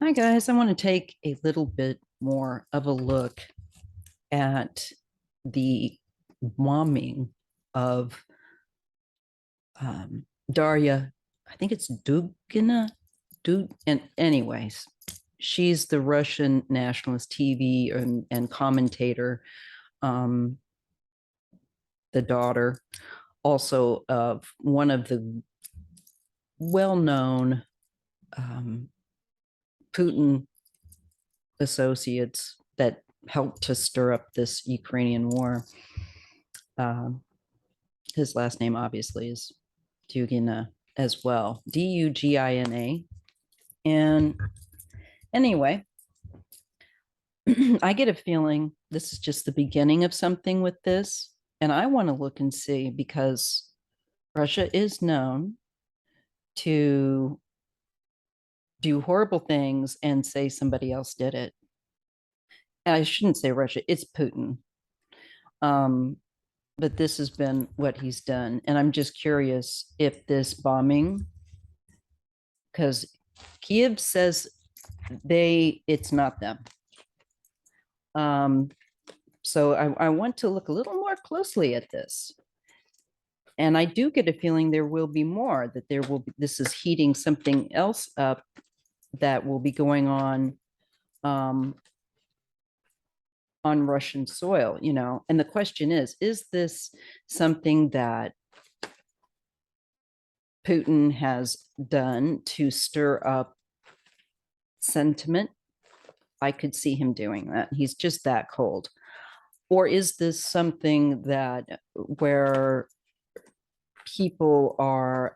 Hi, guys. I want to take a little bit more of a look at the bombing of Darya. I think it's Dugina. And anyways, she's the Russian nationalist TV and commentator, um, the daughter also of one of the well-known Putin associates that helped to stir up this Ukrainian war. Um, his last name obviously is Dugina as well, Dugina. And anyway, I get a feeling this is just the beginning of something with this. And I want to look and see because Russia is known to do horrible things and say somebody else did it. And I shouldn't say Russia, it's Putin. Um, but this has been what he's done. And I'm just curious if this bombing, because Kiev says it's not them. Um, so I want to look a little more closely at this. And I do get a feeling there will be more, that there will be, this is heating something else up that will be going um, on Russian soil, and the question is this something that Putin has done to stir up sentiment? I could see him doing that. He's just that cold. Or is this something that where people are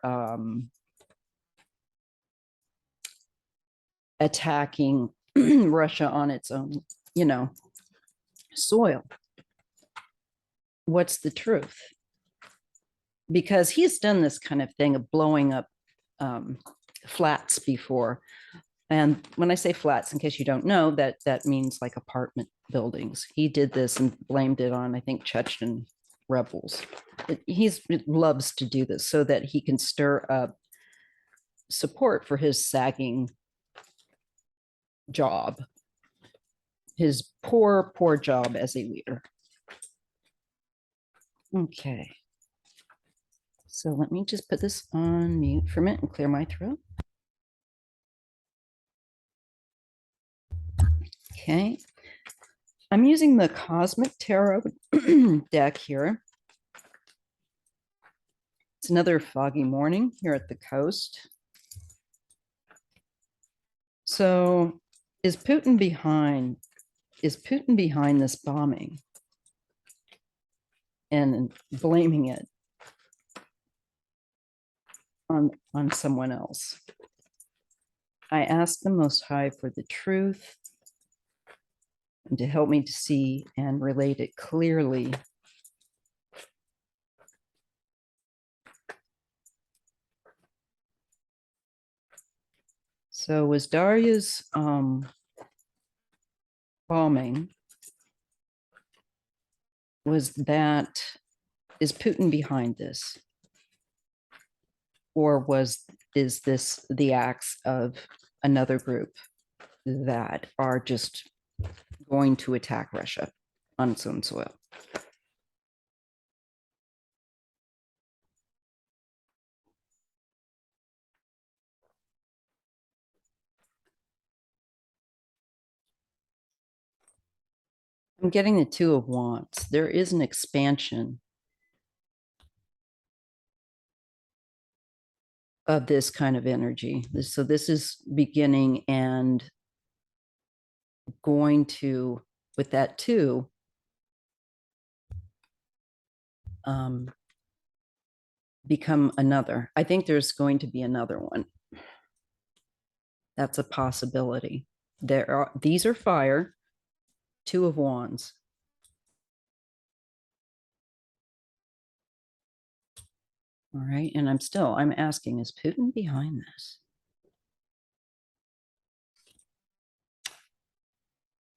attacking Russia on its own, soil? What's the truth? Because he's done this kind of thing of blowing up flats before. And when I say flats, in case you don't know, that means like apartment buildings. He did this and blamed it on, I think, Chechen rebels. He loves to do this so that he can stir up support for his sagging job, his poor job as a leader. Okay. So let me just put this on mute for a minute and clear my throat. Okay. I'm using the Cosmic Tarot deck here. It's another foggy morning here at the coast. So is Putin behind this bombing and blaming it on someone else? I ask the Most High for the truth and to help me to see and relate it clearly. So was Darya's bombing, is Putin behind this? Or is this the acts of another group that are just going to attack Russia on its own soil? I'm getting the Two of Wands. There is an expansion of this kind of energy. So this is beginning and going to, with that too, become another. I think there's going to be another one. That's a possibility. These are fire, Two of Wands. All right. And I'm asking, is Putin behind this?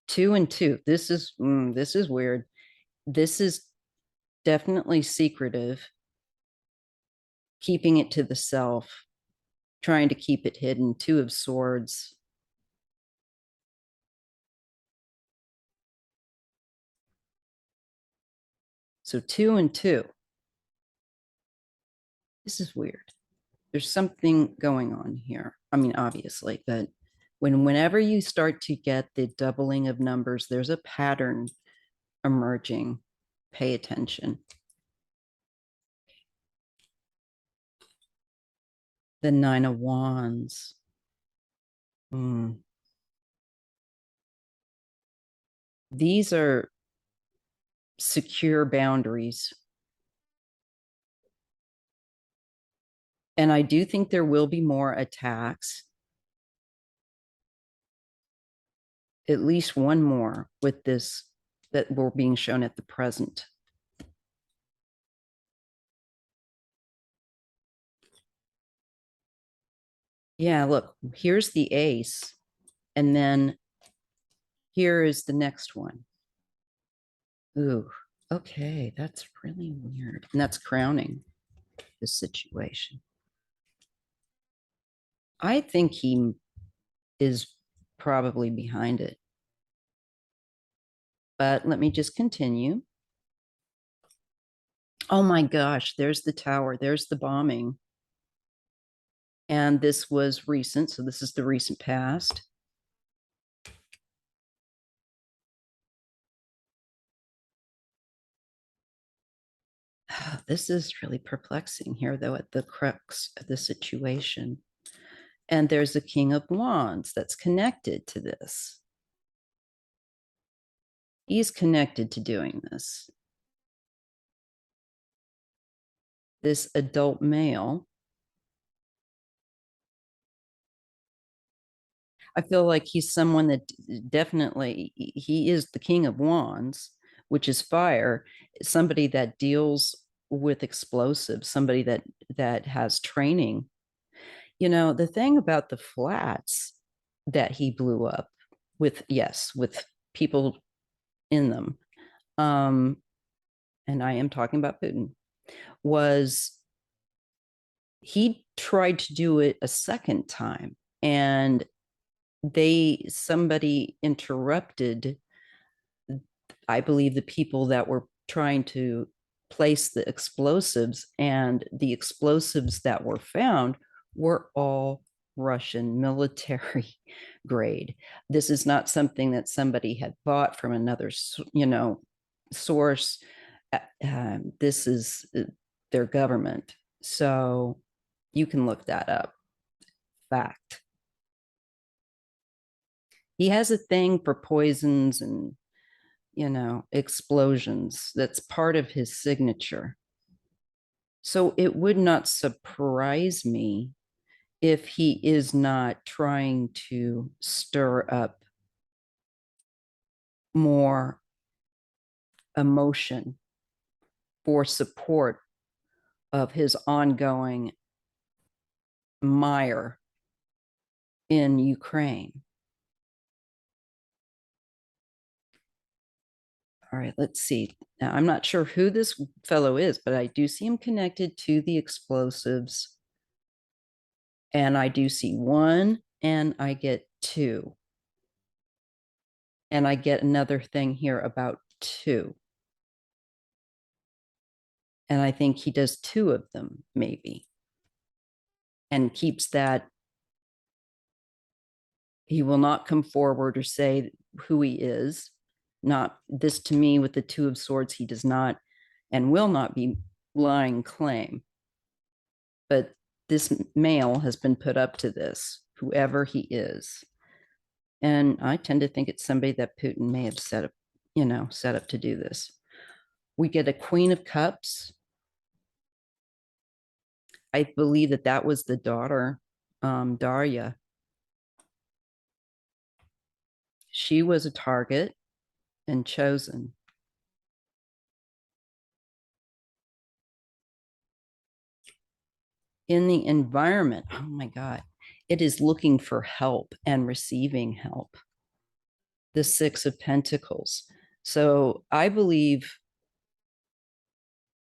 Two and two. This is weird. This is definitely secretive, keeping it to the self, trying to keep it hidden. Two of Swords. So 2 and 2. This is weird. There's something going on here. I mean, obviously, but whenever you start to get the doubling of numbers, there's a pattern emerging. Pay attention. The 9 of Wands. These are secure boundaries. And I do think there will be more attacks. At least one more with this that we're being shown at the present. Yeah, look, here's the ace. And then here is the next one. Ooh, okay, that's really weird. And that's crowning the situation. I think he is probably behind it. But let me just continue. Oh my gosh, there's the tower. There's the bombing. And this was recent. So this is the recent past. This is really perplexing here, though, at the crux of the situation. And there's a King of Wands that's connected to this. He's connected to doing this. This adult male. I feel like he's someone that definitely, he is the King of Wands, which is fire, somebody that deals with explosives, somebody that has training. You know, the thing about the flats that he blew up with, yes, with people in them, and I am talking about Putin, was he tried to do it a second time, and somebody interrupted, I believe, the people that were trying to place the explosives, and the explosives that were found were all Russian military grade. This is not something that somebody had bought from another, source. This is their government. So you can look that up. Fact. He has a thing for poisons and, explosions. That's part of his signature. So it would not surprise me if he is not trying to stir up more emotion for support of his ongoing mire in Ukraine. All right, let's see. Now, I'm not sure who this fellow is, but I do see him connected to the explosives. And I do see 1, and I get 2. And I get another thing here about 2. And I think he does 2 of them, maybe, and keeps that. He will not come forward or say who he is. Not this, to me, with the 2 of Swords, he does not and will not be lying claim. But this male has been put up to this, whoever he is. And I tend to think it's somebody that Putin may have set up to do this. We get a Queen of Cups. I believe that was the daughter, Darya. She was a target and chosen. In the environment, oh my God, it is looking for help and receiving help. The 6 of Pentacles. So I believe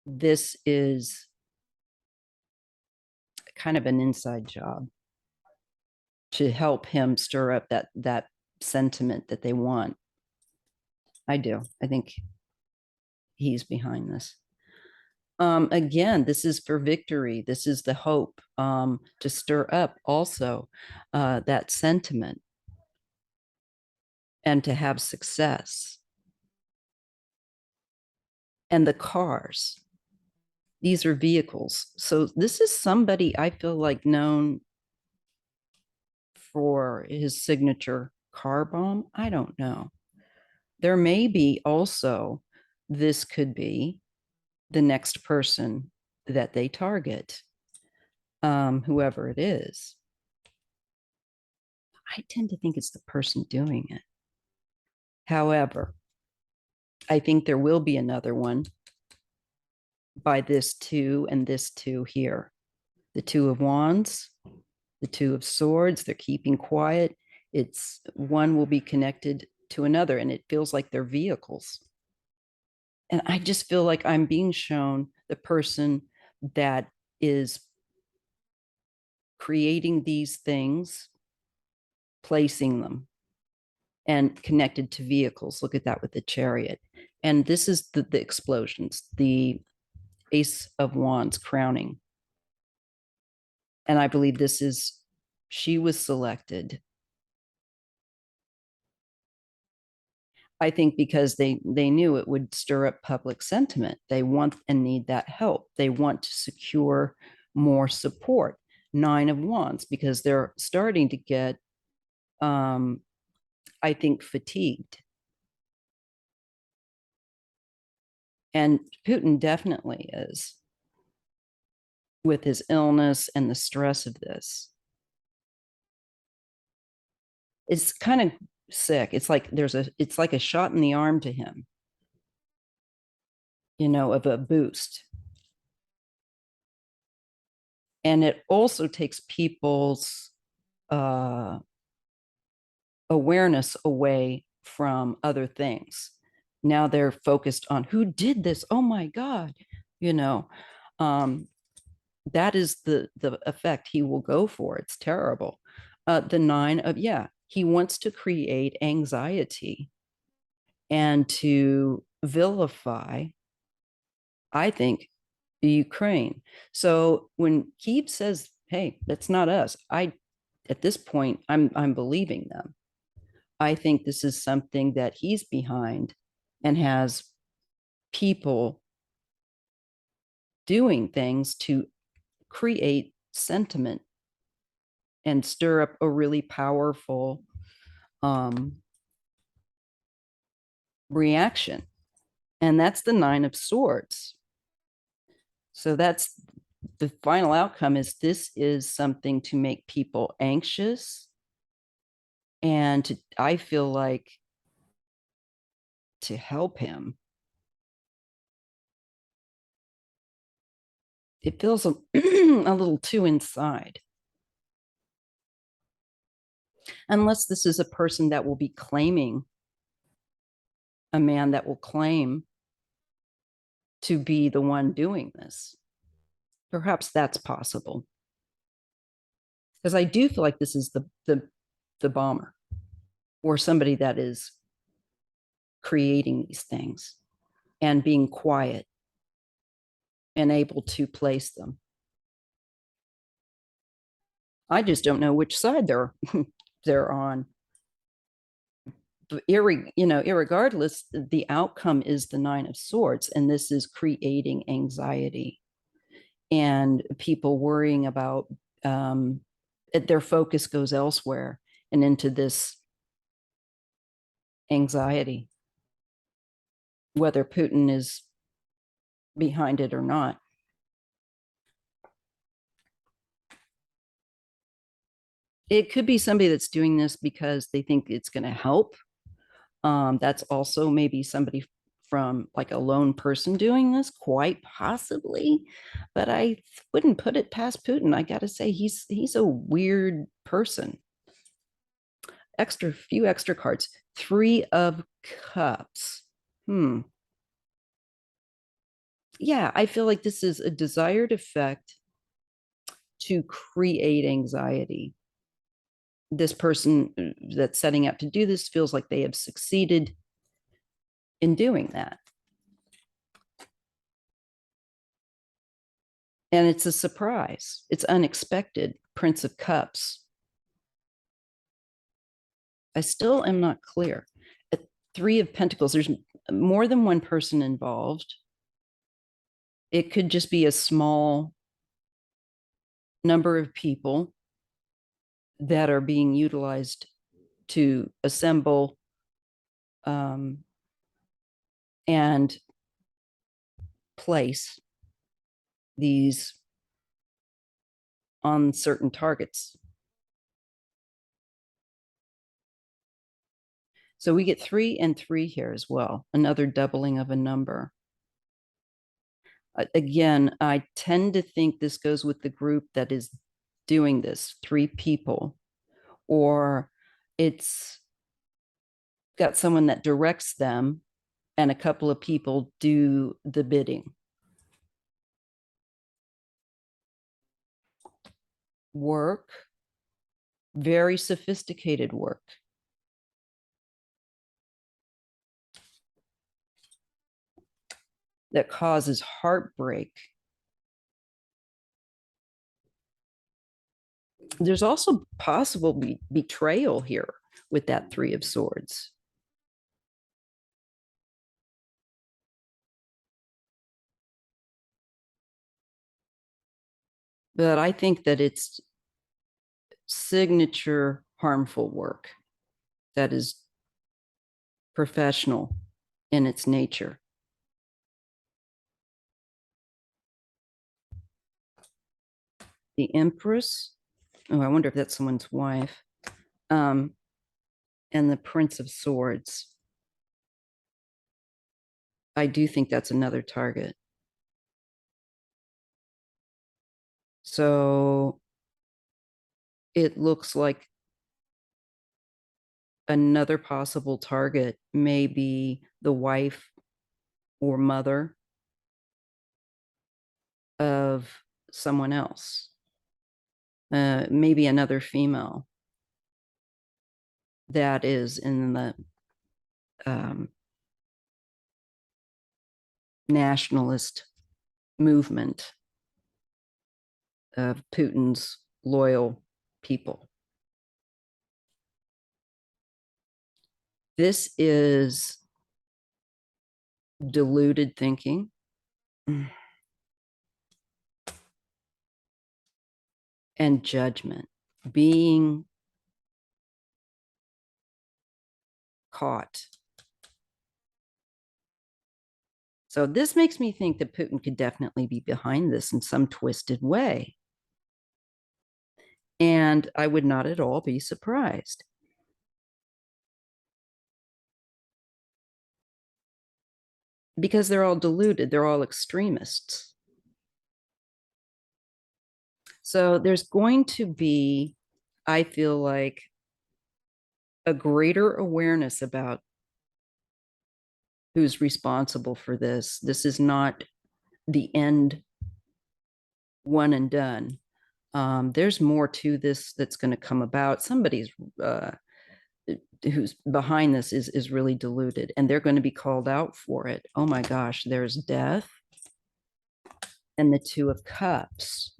this is kind of an inside job to help him stir up that sentiment that they want. I do. I think he's behind this. Again, this is for victory. This is the hope, to stir up also that sentiment and to have success. And the cars, these are vehicles. So this is somebody I feel like known for his signature car bomb. I don't know. There may be also, this could be the next person that they target, whoever it is. I tend to think it's the person doing it. However, I think there will be another one by this two and this two here. The two of wands, the two of swords, they're keeping quiet. It's one will be connected to another, and it feels like they're vehicles. And I just feel like I'm being shown the person that is creating these things, placing them, and connected to vehicles. Look at that with the chariot. And this is the explosions, the ace of wands crowning. And I believe this is, she was selected, I think, because they knew it would stir up public sentiment. They want and need that help. They want to secure more support. 9 of wands, because they're starting to get, I think, fatigued. And Putin definitely is, with his illness and the stress of this. It's kind of sick. It's like it's like a shot in the arm to him, of a boost. And it also takes people's awareness away from other things. Now they're focused on who did this. Oh my God, that is the effect he will go for. It's terrible. The 9 of, he wants to create anxiety and to vilify, I think, the Ukraine. So when Kyiv says, "Hey, that's not us," at this point, I'm believing them. I think this is something that he's behind and has people doing things to create sentiment and stir up a really powerful reaction. And that's the 9 of swords. So that's the final outcome, is this is something to make people anxious. And I feel like, to help him. It feels a little too inside. Unless this is a person that will be claiming, a man that will claim to be the one doing this. Perhaps that's possible. Because I do feel like this is the bomber, or somebody that is creating these things and being quiet and able to place them. I just don't know which side they're on. But irregardless, the outcome is the 9 of swords, and this is creating anxiety and people worrying about, their focus goes elsewhere and into this anxiety, whether Putin is behind it or not. It could be somebody that's doing this because they think it's going to help. That's also maybe somebody from, like, a lone person doing this, quite possibly. But I wouldn't put it past Putin. I got to say, he's a weird person. Few extra cards. 3 of cups. Yeah, I feel like this is a desired effect to create anxiety. This person that's setting out to do this feels like they have succeeded in doing that. And it's a surprise. It's unexpected. Prince of Cups. I still am not clear. At Three of Pentacles, there's more than one person involved. It could just be a small number of people that are being utilized to assemble and place these on certain targets. So we get 3 and 3 here as well, another doubling of a number. Again, I tend to think this goes with the group that is doing this, 3 people, or it's got someone that directs them and a couple of people do the bidding. Work, very sophisticated work. That causes heartbreak. There's also possible betrayal here with that 3 of Swords. But I think that it's signature harmful work that is professional in its nature. The Empress. Oh, I wonder if that's someone's wife. And the Prince of Swords. I do think that's another target. So it looks like another possible target may be the wife or mother of someone else, maybe another female that is in the nationalist movement of Putin's loyal people. This is deluded thinking. And judgment, being caught. So this makes me think that Putin could definitely be behind this in some twisted way. And I would not at all be surprised. Because they're all deluded, they're all extremists. So there's going to be, I feel like, a greater awareness about who's responsible for this. This is not the end, one and done. There's more to this that's going to come about. Somebody's who's behind this is really deluded, and they're going to be called out for it. Oh my gosh, there's death and the 2 of Cups.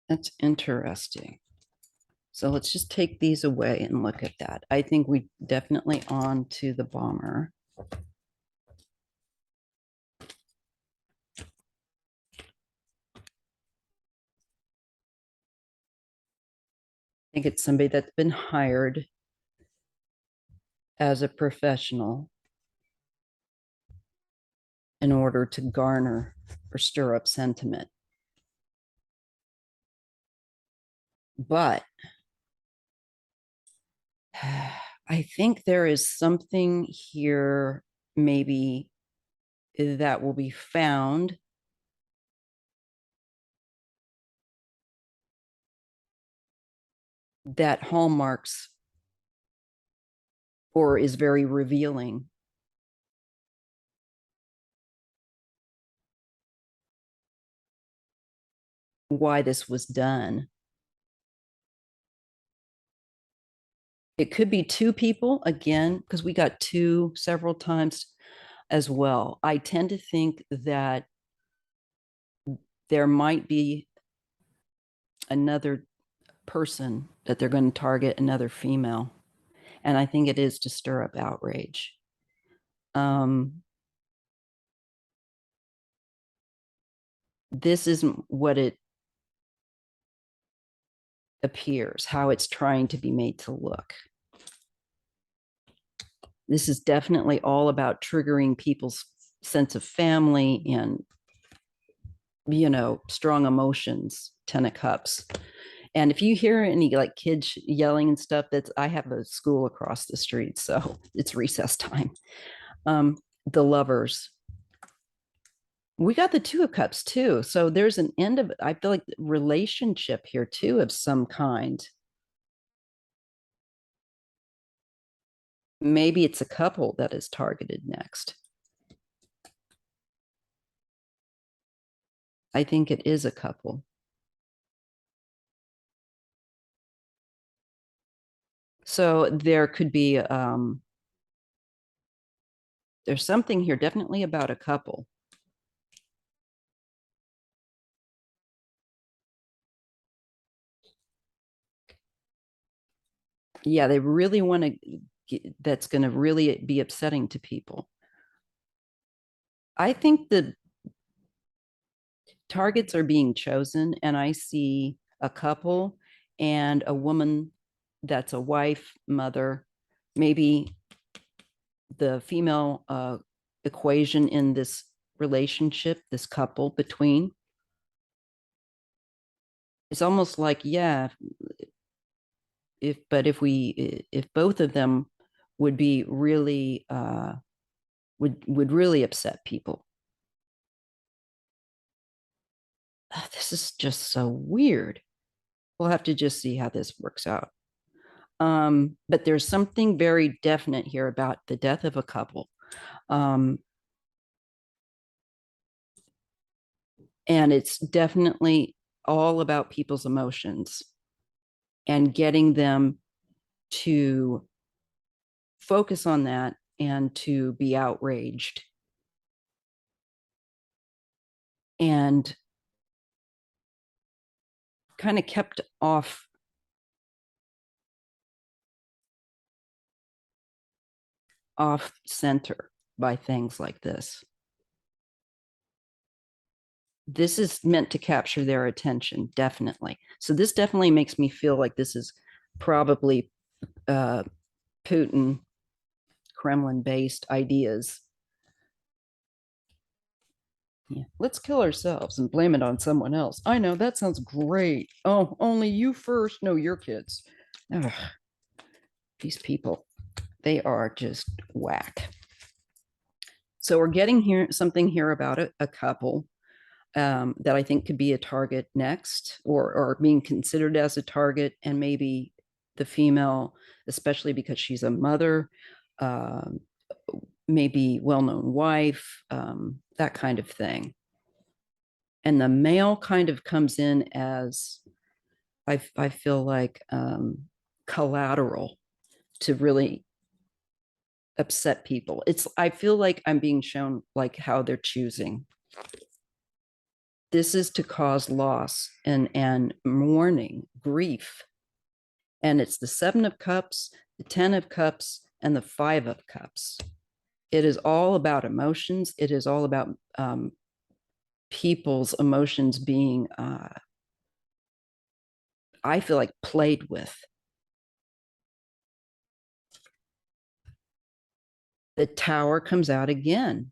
That's interesting. So let's just take these away and look at that. I think we definitely on to the bomber. I think it's somebody that's been hired as a professional in order to garner or stir up sentiment. But I think there is something here, maybe, that will be found that hallmarks or is very revealing why this was done. It could be two people again, because we got two several times as well. I tend to think that there might be another person that they're going to target, another female. And I think it is to stir up outrage. This isn't what it appears, how it's trying to be made to look. This is definitely all about triggering people's sense of family and, strong emotions. 10 of Cups. And if you hear any like kids yelling and stuff, I have a school across the street, so it's recess time. The Lovers. We got the 2 of Cups too. So there's an end of it. I feel like relationship here too of some kind. Maybe it's a couple that is targeted next. I think it is a couple. So there could be there's something here definitely about a couple. Yeah, they really want to, that's going to really be upsetting to people. I think the targets are being chosen, and I see a couple and a woman that's a wife, mother, maybe the female equation in this relationship, this couple between. It's almost like, yeah, if both of them would be really would really upset people. This is just so weird. We'll have to just see how this works out. But there's something very definite here about the death of a couple. And it's definitely all about people's emotions and getting them to focus on that and to be outraged and kind of kept off center by things like this. This is meant to capture their attention, definitely. So this definitely makes me feel like this is probably Putin, Kremlin-based ideas. Yeah. Let's kill ourselves and blame it on someone else. I know, that sounds great. Oh, only you first. No, your kids. Ugh. These people, they are just whack. So we're getting here something here about a couple that I think could be a target next, or being considered as a target, and maybe the female, especially because she's a mother, maybe well-known wife, that kind of thing. And the male kind of comes in as, I feel like, collateral to really upset people. I feel like I'm being shown like how they're choosing. This is to cause loss and mourning, grief. And it's the 7 of Cups, the 10 of Cups, and the 5 of Cups. It is all about emotions. It is all about people's emotions being, I feel like, played with. The Tower comes out again.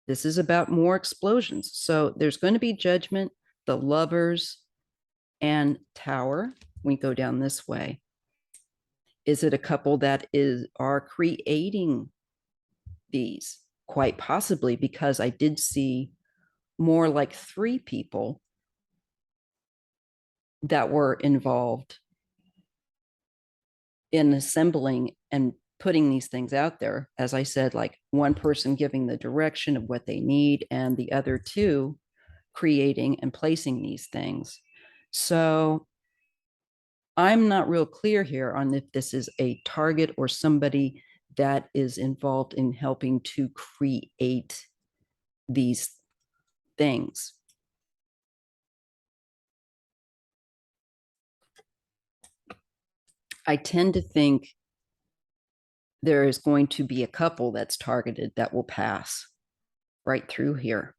This is about more explosions. So there's going to be judgment, the Lovers, and Tower. We go down this way. Is it a couple that are creating these? Quite possibly, because I did see more like 3 people that were involved in assembling and putting these things out there. As I said, like one person giving the direction of what they need, and the other 2 creating and placing these things. So I'm not real clear here on if this is a target or somebody that is involved in helping to create these things. I tend to think there is going to be a couple that's targeted that will pass right through here.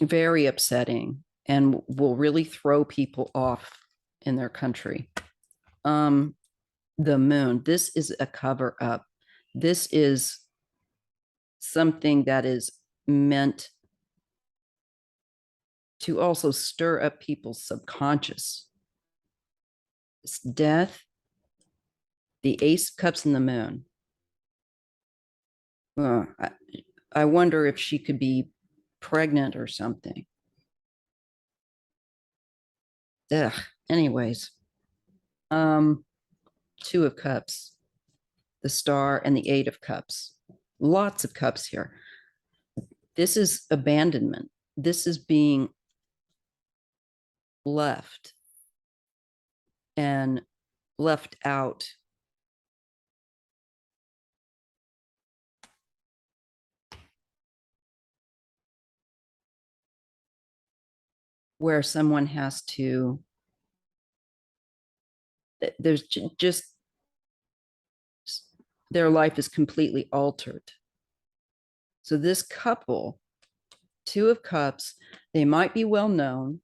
Very upsetting and will really throw people off in their country. The moon, this is a cover up. This is something that is meant to also stir up people's subconscious. It's death, the Ace of Cups, and the moon. I wonder if she could be pregnant or something. Ugh. Anyways, Two of Cups, the Star, and the Eight of Cups. Lots of cups here. This is abandonment. This is being left and left out. Where someone has to, there's just, their life is completely altered. So this couple, Two of Cups, they might be well known.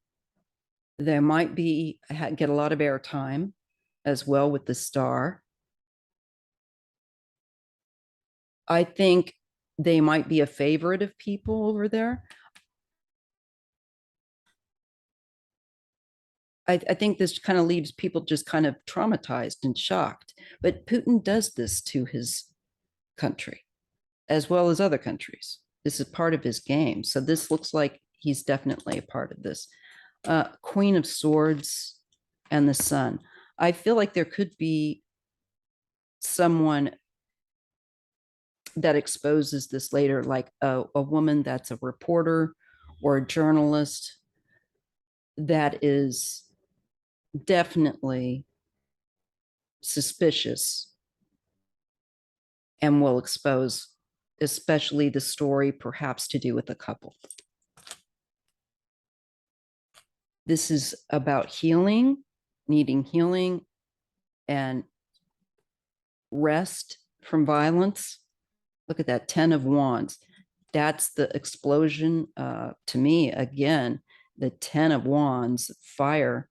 They might be get a lot of airtime as well with the Star. I think they might be a favorite of people over there. I think this kind of leaves people just kind of traumatized and shocked. But Putin does this to his country as well as other countries. This is part of his game. So this looks like he's definitely a part of this. Queen of Swords and the Sun. I feel like there could be someone that exposes this later, like a woman that's a reporter or a journalist that is definitely suspicious and will expose, especially the story perhaps to do with the couple. This is about healing, needing healing and rest from violence. Look at that 10 of Wands. That's the explosion. To me, again, the 10 of Wands, fire.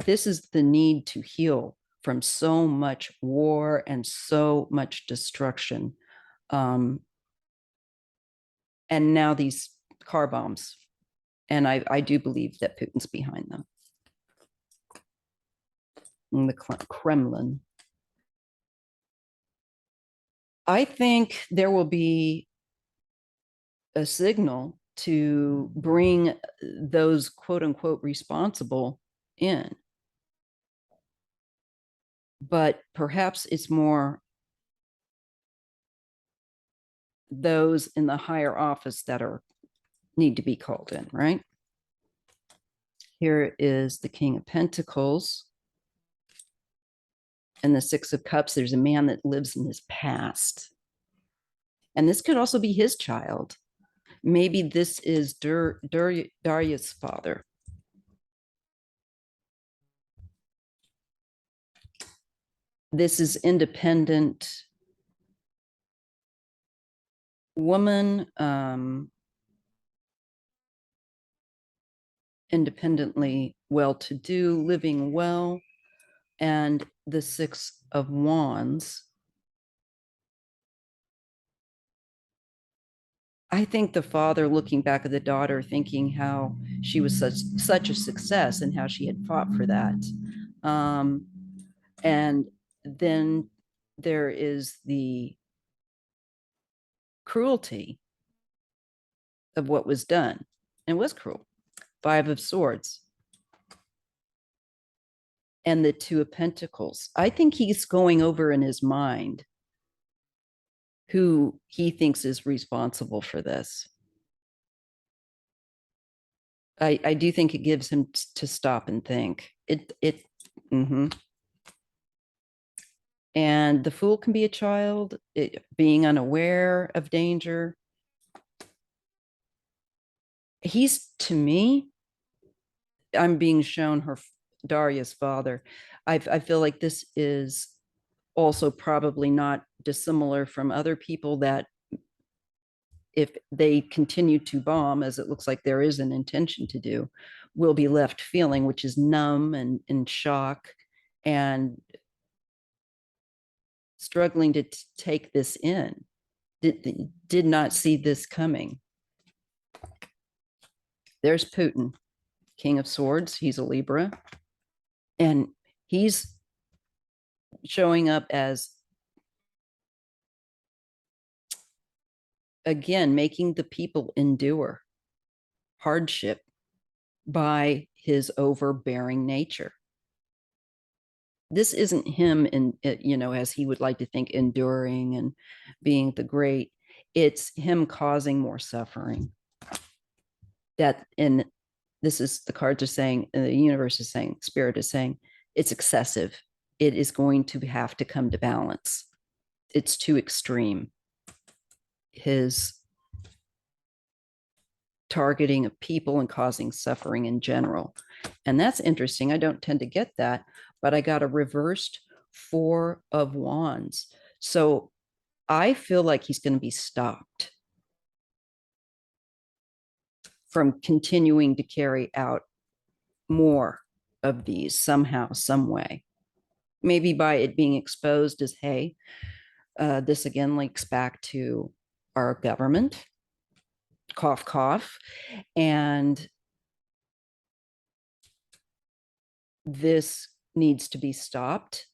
This is the need to heal from so much war and so much destruction. And now these car bombs. And I do believe that Putin's behind them. In the Kremlin. I think there will be a signal to bring those quote unquote responsible in. But perhaps it's more those in the higher office that need to be called in, right? Here is the King of Pentacles and the Six of Cups. There's a man that lives in his past. And this could also be his child. Maybe this is Darya's father. This is independent woman, independently well-to-do, living well, and the Six of Wands. I think the father looking back at the daughter, thinking how she was such a success and how she had fought for that. And then there is the cruelty of what was done. It was cruel. Five of Swords. And the Two of Pentacles. I think he's going over in his mind who he thinks is responsible for this. I do think it gives him to stop and think. Mm-hmm. And the fool can be a child, being unaware of danger. He's, to me, I'm being shown Darya's father. I feel like this is also probably not dissimilar from other people that if they continue to bomb, as it looks like there is an intention to do, will be left feeling, which is numb and in shock and struggling to take this in. Did not see this coming. There's Putin, King of Swords. He's a Libra. And he's showing up as, again, making the people endure hardship by his overbearing nature. This isn't him in, as he would like to think, enduring and being the great. It's him causing more suffering. That, and this is, the cards are saying, the universe is saying, spirit is saying, it's excessive. It is going to have to come to balance. It's too extreme. His targeting of people and causing suffering in general. And that's interesting. I don't tend to get that, but I got a reversed 4 of Wands. So I feel like he's going to be stopped from continuing to carry out more of these somehow, some way. Maybe by it being exposed as, hey, this again links back to our government, cough, cough. And this needs to be stopped.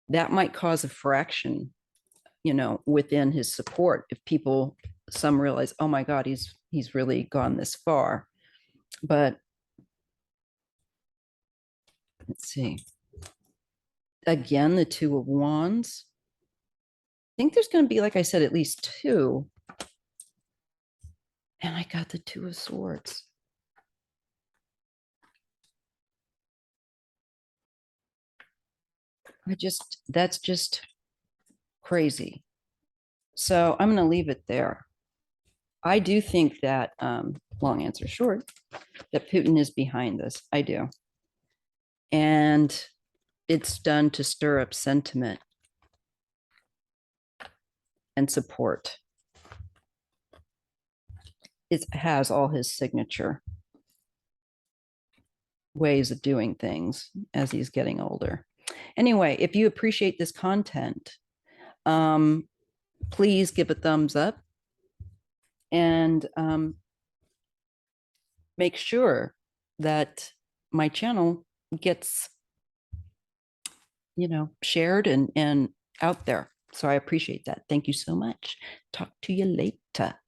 That might cause a fraction, within his support. If some realize, oh my God, he's really gone this far. But let's see. Again, the 2 of Wands. I think there's going to be, like I said, at least 2. And I got the 2 of Swords. That's just crazy. So I'm going to leave it there. I do think that, long answer short, that Putin is behind this. I do. And it's done to stir up sentiment and support. It has all his signature ways of doing things as he's getting older. Anyway, if you appreciate this content, please give a thumbs up and make sure that my channel gets, shared and out there. So I appreciate that. Thank you so much. Talk to you later.